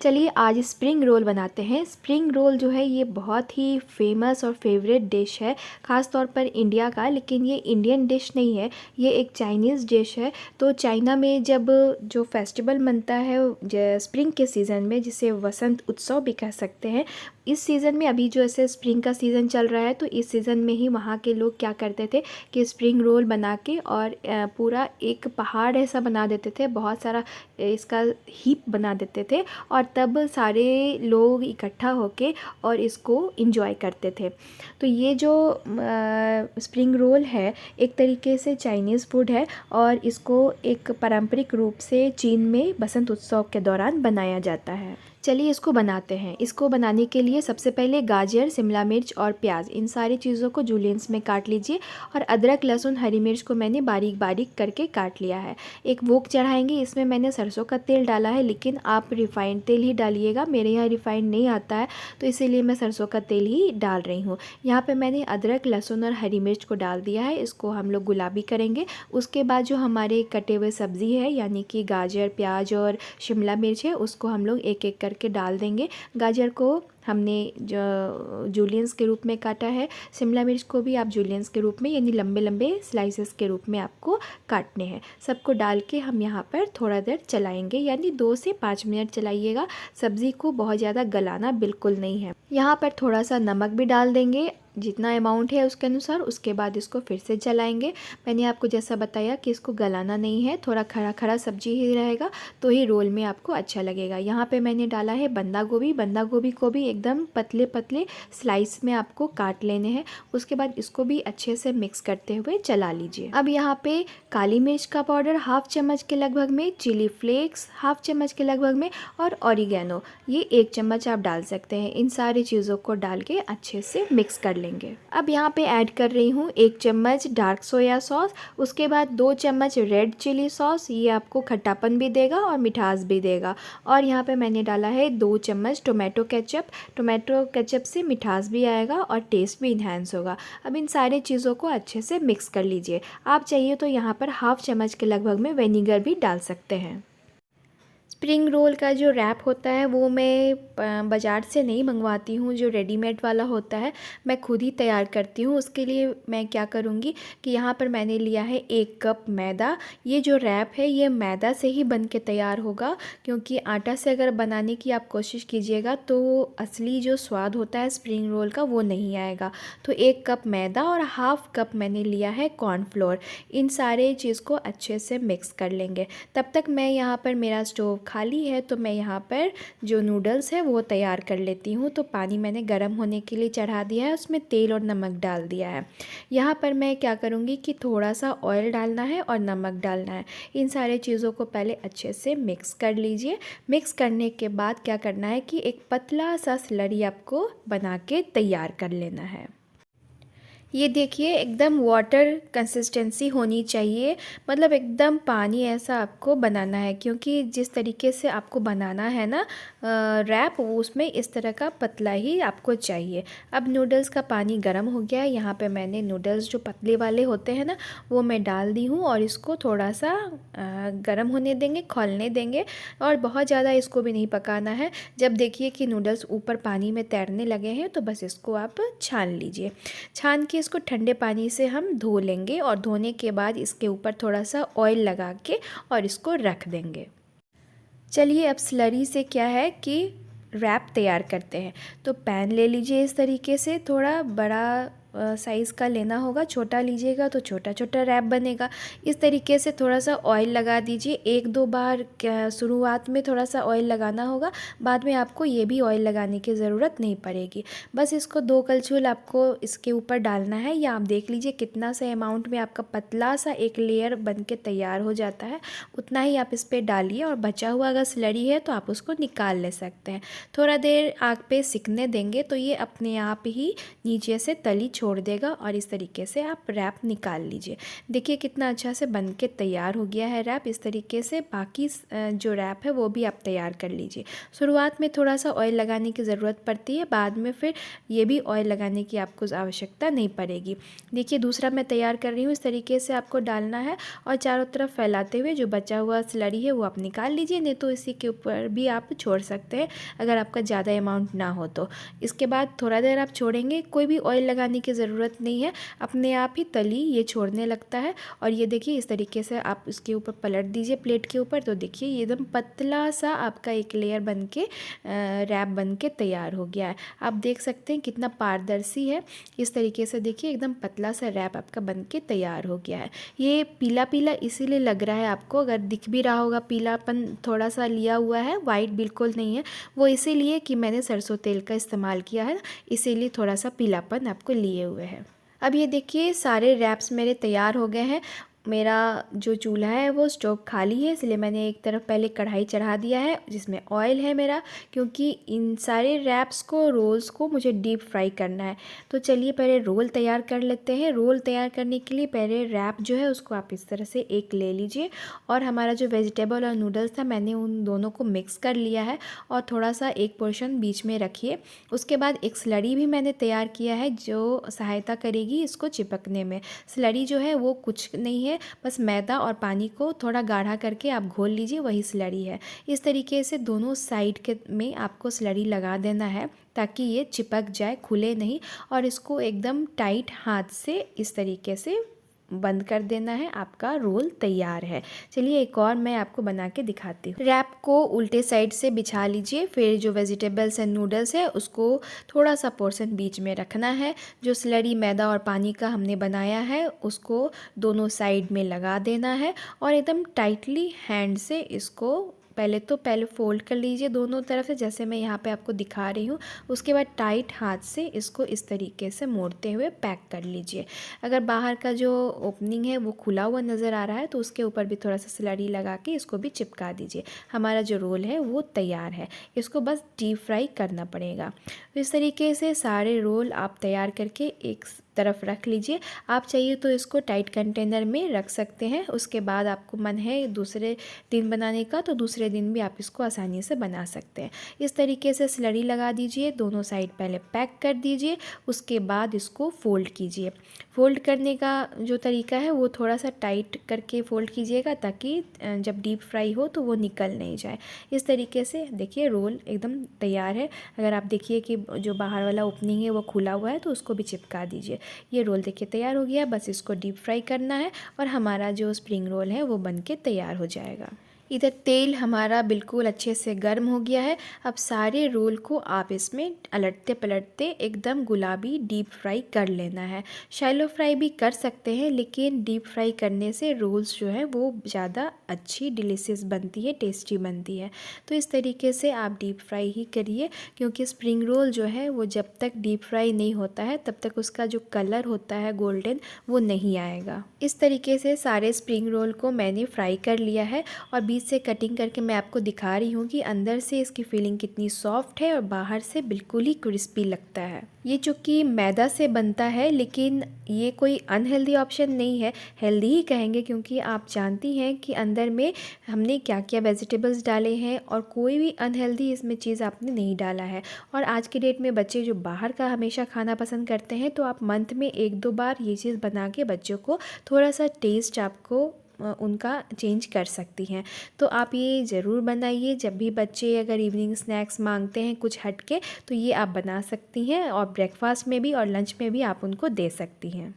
चलिए आज spring roll बनाते हैं। स्प्रिंग रोल जो है ये बहुत ही फेमस और फेवरेट डिश है, ख़ास तौर पर इंडिया का। लेकिन ये इंडियन डिश नहीं है, ये एक चाइनीज़ डिश है। तो चाइना में जब जो फेस्टिवल मनता है स्प्रिंग के सीज़न में, जिसे वसंत उत्सव भी कह सकते हैं, इस सीज़न में अभी जो ऐसे स्प्रिंग का सीज़न चल रहा है, तो इस सीज़न में ही वहाँ के लोग क्या करते थे कि स्प्रिंग रोल बना के और पूरा एक पहाड़ ऐसा बना देते थे, बहुत सारा इसका हीप बना देते थे और तब सारे लोग इकट्ठा होके और इसको इंजॉय करते थे। तो ये जो स्प्रिंग रोल है एक तरीके से चाइनीज़ फूड है और इसको एक पारंपरिक रूप से चीन में बसंत उत्सव के दौरान बनाया जाता है। चलिए इसको बनाते हैं। इसको बनाने के लिए सबसे पहले गाजर, शिमला मिर्च और प्याज, इन सारी चीज़ों को जूलियंस में काट लीजिए। और अदरक, लहसुन, हरी मिर्च को मैंने बारीक बारीक करके काट लिया है। एक वोक चढ़ाएंगे, इसमें मैंने सरसों का तेल डाला है, लेकिन आप रिफ़ाइंड तेल ही डालिएगा। मेरे यहाँ रिफ़ाइंड नहीं आता है तो इसीलिए मैं सरसों का तेल ही डाल रही हूँ। यहाँ पर मैंने अदरक, लहसुन और हरी मिर्च को डाल दिया है। इसको हम लोग गुलाबी करेंगे। उसके बाद जो हमारे कटे हुए सब्ज़ी है, यानी कि गाजर, प्याज और शिमला मिर्च है, उसको हम लोग एक एक करके डाल देंगे। गाजर को हमने जो जूलियंस के रूप में काटा है, शिमला मिर्च को भी आप जूलियंस के रूप में यानी लंबे लंबे स्लाइसेस के रूप में आपको काटने हैं। सबको डाल के हम यहाँ पर थोड़ा देर चलाएंगे, यानी 2 से 5 मिनट चलाइएगा। सब्ज़ी को बहुत ज़्यादा गलाना बिल्कुल नहीं है। यहाँ पर थोड़ा सा नमक भी डाल देंगे, जितना अमाउंट है उसके अनुसार। उसके बाद इसको फिर से चलाएंगे। मैंने आपको जैसा बताया कि इसको गलाना नहीं है, थोड़ा खड़ा खड़ा सब्जी ही रहेगा तो ही रोल में आपको अच्छा लगेगा। यहाँ पे मैंने डाला है बंदा गोभी। बंदा गोभी को भी एकदम पतले पतले स्लाइस में आपको काट लेने हैं। उसके बाद इसको भी अच्छे से मिक्स करते हुए चला लीजिए। अब यहाँ पे काली मिर्च का पाउडर हाफ चम्मच के लगभग में, चिली फ्लेक्स हाफ चम्मच के लगभग में और ऑरिगेनो ये 1 चम्मच आप डाल सकते हैं। इन सारी चीज़ों को डाल के अच्छे से मिक्स कर लेंगे। अब यहाँ पे ऐड कर रही हूँ 1 चम्मच डार्क सोया सॉस। उसके बाद 2 चम्मच रेड चिली सॉस, ये आपको खट्टापन भी देगा और मिठास भी देगा। और यहाँ पे मैंने डाला है 2 चम्मच टोमेटो केचप। टोमेटो केचप से मिठास भी आएगा और टेस्ट भी इन्हेंस होगा। अब इन सारी चीज़ों को अच्छे से मिक्स कर लीजिए। आप चाहिए तो यहाँ पर हाफ चम्मच के लगभग में विनेगर भी डाल सकते हैं। स्प्रिंग रोल का जो रैप होता है वो मैं बाज़ार से नहीं मंगवाती हूँ, जो रेडीमेड वाला होता है मैं खुद ही तैयार करती हूँ। उसके लिए मैं क्या करूँगी कि यहाँ पर मैंने लिया है 1 कप मैदा। ये जो रैप है ये मैदा से ही बन के तैयार होगा, क्योंकि आटा से अगर बनाने की आप कोशिश कीजिएगा तो असली जो स्वाद होता है स्प्रिंग रोल का वो नहीं आएगा। तो 1 कप मैदा और हाफ कप मैंने लिया है कॉर्नफ्लोर। इन सारे चीज़ को अच्छे से मिक्स कर लेंगे। तब तक मैं यहाँ पर, मेरा स्टोव खाली है तो मैं यहाँ पर जो नूडल्स है वो तैयार कर लेती हूँ। तो पानी मैंने गर्म होने के लिए चढ़ा दिया है, उसमें तेल और नमक डाल दिया है। यहाँ पर मैं क्या करूँगी कि थोड़ा सा ऑयल डालना है और नमक डालना है। इन सारे चीज़ों को पहले अच्छे से मिक्स कर लीजिए। मिक्स करने के बाद क्या करना है कि एक पतला सा स्लरी आपको बना के तैयार कर लेना है। ये देखिए एकदम वाटर कंसिस्टेंसी होनी चाहिए, मतलब एकदम पानी ऐसा आपको बनाना है, क्योंकि जिस तरीके से आपको बनाना है ना रैप, उसमें इस तरह का पतला ही आपको चाहिए। अब नूडल्स का पानी गर्म हो गया है। यहाँ पे मैंने नूडल्स जो पतले वाले होते हैं ना वो मैं डाल दी हूँ और इसको थोड़ा सा गर्म होने देंगे, खौलने देंगे और बहुत ज़्यादा इसको भी नहीं पकाना है। जब देखिए कि नूडल्स ऊपर पानी में तैरने लगे हैं तो बस इसको आप छान लीजिए। छान के इसको ठंडे पानी से हम धो लेंगे और धोने के बाद इसके ऊपर थोड़ा सा ऑयल लगा के और इसको रख देंगे। चलिए अब स्लरी से क्या है कि रैप तैयार करते हैं। तो पैन ले लीजिए, इस तरीके से थोड़ा बड़ा साइज़ का लेना होगा। छोटा लीजिएगा तो छोटा छोटा रैप बनेगा। इस तरीके से थोड़ा सा ऑयल लगा दीजिए। 1-2 बार शुरुआत में थोड़ा सा ऑयल लगाना होगा, बाद में आपको ये भी ऑयल लगाने की ज़रूरत नहीं पड़ेगी। बस इसको 2 कलछुल आपको इसके ऊपर डालना है, या आप देख लीजिए कितना सा अमाउंट में आपका पतला सा एक लेयर बन के तैयार हो जाता है, उतना ही आप इस पर डालिए। और बचा हुआ अगर स्लरी है तो आप उसको निकाल ले सकते हैं। थोड़ा देर आग पे सिकने देंगे तो ये अपने आप ही नीचे से तली छोड़ देगा और इस तरीके से आप रैप निकाल लीजिए। देखिए कितना अच्छा से बन के तैयार हो गया है रैप। इस तरीके से बाकी जो रैप है वो भी आप तैयार कर लीजिए। शुरुआत में थोड़ा सा ऑयल लगाने की ज़रूरत पड़ती है, बाद में फिर ये भी ऑयल लगाने की आपको आवश्यकता नहीं पड़ेगी। देखिए दूसरा मैं तैयार कर रही हूँ। इस तरीके से आपको डालना है और चारों तरफ फैलाते हुए जो बचा हुआ स्लरी है वो आप निकाल लीजिए, नहीं तो इसी के ऊपर भी आप छोड़ सकते हैं अगर आपका ज़्यादा अमाउंट ना हो तो। इसके बाद थोड़ा देर आप छोड़ेंगे, कोई भी ऑयल लगाने की ज़रूरत नहीं है, अपने आप ही तली ये छोड़ने लगता है। और ये देखिए इस तरीके से आप इसके ऊपर पलट दीजिए प्लेट के ऊपर, तो देखिए ये एकदम पतला सा आपका एक लेयर बन के रैप बन के तैयार हो गया है। आप देख सकते हैं कितना पारदर्शी है। इस तरीके से देखिए एकदम पतला सा रैप आपका बन के तैयार हो गया है। ये पीला पीला इसीलिए लग रहा है आपको, अगर दिख भी रहा होगा पीलापन थोड़ा सा लिया हुआ है, वाइट बिल्कुल नहीं है, वो इसीलिए कि मैंने सरसों तेल का इस्तेमाल किया है, इसीलिए थोड़ा सा पीलापन आपको लिए हुए है। अब ये देखिए सारे रैप्स मेरे तैयार हो गए हैं। मेरा जो चूल्हा है वो स्टोव खाली है, इसलिए मैंने एक तरफ पहले कढ़ाई चढ़ा दिया है जिसमें ऑयल है मेरा, क्योंकि इन सारे रैप्स को रोल्स को मुझे डीप फ्राई करना है। तो चलिए पहले रोल तैयार कर लेते हैं। रोल तैयार करने के लिए पहले रैप जो है उसको आप इस तरह से एक ले लीजिए, और हमारा जो वेजिटेबल और नूडल्स था मैंने उन दोनों को मिक्स कर लिया है और थोड़ा सा एक पोर्शन बीच में रखिए। उसके बाद एक स्लरी भी मैंने तैयार किया है जो सहायता करेगी इसको चिपकने में। स्लरी जो है वो कुछ नहीं है, बस मैदा और पानी को थोड़ा गाढ़ा करके आप घोल लीजिए, वही स्लरी है। इस तरीके से दोनों साइड के में आपको स्लरी लगा देना है ताकि ये चिपक जाए, खुले नहीं, और इसको एकदम टाइट हाथ से इस तरीके से बंद कर देना है। आपका रोल तैयार है। चलिए एक और मैं आपको बना के दिखाती हूँ। रैप को उल्टे साइड से बिछा लीजिए, फिर जो वेजिटेबल्स एंड नूडल्स है उसको थोड़ा सा पोर्शन बीच में रखना है। जो स्लरी मैदा और पानी का हमने बनाया है उसको दोनों साइड में लगा देना है और एकदम टाइटली हैंड से इसको पहले फोल्ड कर लीजिए दोनों तरफ से, जैसे मैं यहाँ पे आपको दिखा रही हूँ। उसके बाद टाइट हाथ से इसको इस तरीके से मोड़ते हुए पैक कर लीजिए। अगर बाहर का जो ओपनिंग है वो खुला हुआ नज़र आ रहा है तो उसके ऊपर भी थोड़ा सा स्लरी लगा के इसको भी चिपका दीजिए। हमारा जो रोल है वो तैयार है, इसको बस डीप फ्राई करना पड़ेगा। तो इस तरीके से सारे रोल आप तैयार करके एक तरफ रख लीजिए। आप चाहिए तो इसको टाइट कंटेनर में रख सकते हैं। उसके बाद आपको मन है दूसरे दिन बनाने का तो दूसरे दिन भी आप इसको आसानी से बना सकते हैं। इस तरीके से स्लरी लगा दीजिए, दोनों साइड पहले पैक कर दीजिए, उसके बाद इसको फोल्ड कीजिए। फोल्ड करने का जो तरीका है वो थोड़ा सा टाइट करके फोल्ड कीजिएगा ताकि जब डीप फ्राई हो तो वो निकल नहीं जाए। इस तरीके से देखिए रोल एकदम तैयार है। अगर आप देखिए कि जो बाहर वाला ओपनिंग है वो खुला हुआ है तो उसको भी चिपका दीजिए। ये रोल देखिए तैयार हो गया, बस इसको डीप फ्राई करना है और हमारा जो स्प्रिंग रोल है वो बन के तैयार हो जाएगा। इधर तेल हमारा बिल्कुल अच्छे से गर्म हो गया है। अब सारे रोल को आप इसमें अलटते पलटते एकदम गुलाबी डीप फ्राई कर लेना है। शैलो फ्राई भी कर सकते हैं, लेकिन डीप फ्राई करने से रोल्स जो है वो ज़्यादा अच्छी डिलीशियस बनती है, टेस्टी बनती है। तो इस तरीके से आप डीप फ्राई ही करिए, क्योंकि स्प्रिंग रोल जो है वो जब तक डीप फ्राई नहीं होता है तब तक उसका जो कलर होता है गोल्डन वो नहीं आएगा। इस तरीके से सारे स्प्रिंग रोल को मैंने फ्राई कर लिया है और बीच से कटिंग करके मैं आपको दिखा रही हूँ कि अंदर से इसकी फीलिंग कितनी सॉफ्ट है और बाहर से बिल्कुल ही क्रिस्पी लगता है। ये चूँकि मैदा से बनता है लेकिन ये कोई अनहेल्दी ऑप्शन नहीं है, हेल्दी ही कहेंगे, क्योंकि आप जानती हैं कि अंदर में हमने क्या क्या वेजिटेबल्स डाले हैं और कोई भी अनहेल्दी इसमें चीज़ आपने नहीं डाला है। और आज के डेट में बच्चे जो बाहर का हमेशा खाना पसंद करते हैं, तो आप मंथ में 1-2 बार ये चीज़ बना के बच्चों को थोड़ा सा टेस्ट आपको उनका चेंज कर सकती हैं। तो आप ये ज़रूर बनाइए। जब भी बच्चे अगर इवनिंग स्नैक्स मांगते हैं कुछ हटके, तो ये आप बना सकती हैं और ब्रेकफास्ट में भी और लंच में भी आप उनको दे सकती हैं।